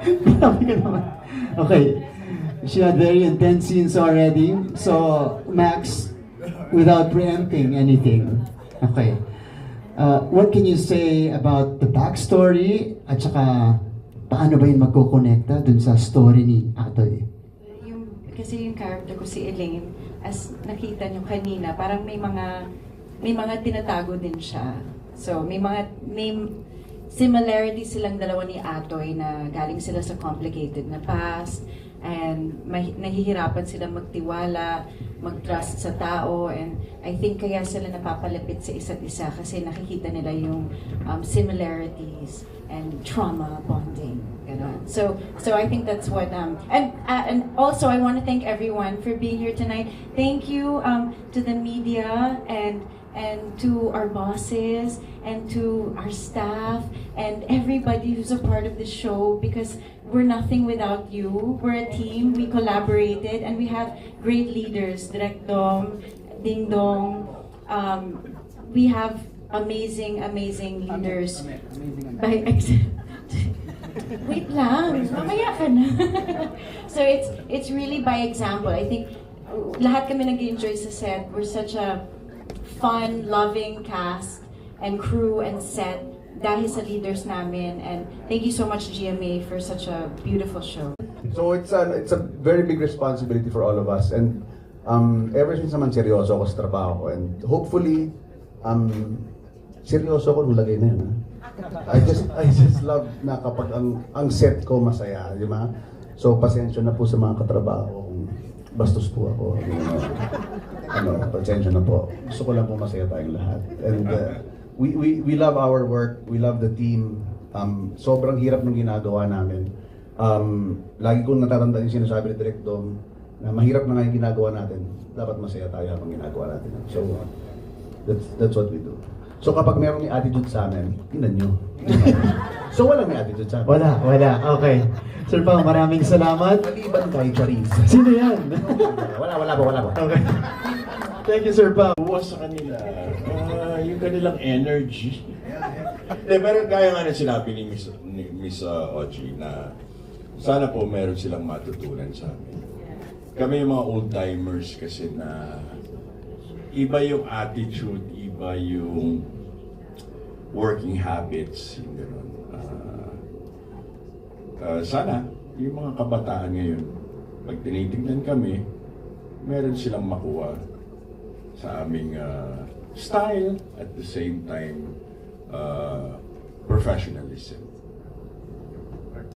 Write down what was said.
Grabe ka naman. Okay. She had very intense scenes already. So, Max, without preempting anything, okay. What can you say about the backstory at saka paano ba yun magkukonekta dun sa story ni Atoy? Kasi yung character ko si Elaine, as nakita nyo kanina, parang may mga tinatago din siya. So may similarities silang dalawa ni Atoy na galing sila sa complicated na past, and nahihirapan sila magtiwala, mag-trust sa tao, and I think kaya sila napapalapit sa isa't isa kasi nakikita nila yung similarities and trauma bonding. Ganon. So I think that's what and also I want to thank everyone for being here tonight. Thank you to the media and to our bosses and to our staff and everybody who's a part of the show, because we're nothing without you. We're a team, we collaborated, and we have great leaders, Direk Dong, Ding Dong. We have amazing leaders. Wait lang, mamaya ka na. So it's really by example. I think lahat kami nag-enjoy sa set. We're such a fun, loving cast and crew and set dahil sa leaders namin, and thank you so much GMA for such a beautiful show. So it's a very big responsibility for all of us, and ever since naman seryoso ako sa trabaho ko, and hopefully seryoso ako nung lagay na yun. I just love na kapag ang set ko masaya, di ba? So pasensya na po sa mga katrabaho kung bastos po ako. Pasensya na po. Gusto ko lang po masaya tayong lahat. And we love our work, we love the team. Sobrang hirap ng ginagawa namin. Lagi kong natatandaan yung sinasabi ni Direk Dom na mahirap na nga yung ginagawa natin. Dapat masaya tayo habang ginagawa natin. So that's what we do. So kapag meron may attitude sa amin, tingnan nyo. So wala may attitude sa amin. Wala. Okay. Sir Pao, maraming salamat. Maliban kay Charisse. Sino yan? Wala po. Okay. Thank you, Sir Pao. Buwas sa kanila, yung kanilang energy. Pero kaya nga na sinabi ni Miss Audrey na sana po meron silang matutunan sa amin. Kami yung mga old-timers kasi na iba yung attitude, iba yung working habits, yung gano'n. Sana yung mga kabataan ngayon, pag tinitignan kami, meron silang makuha sa aming style, at the same time professionalism.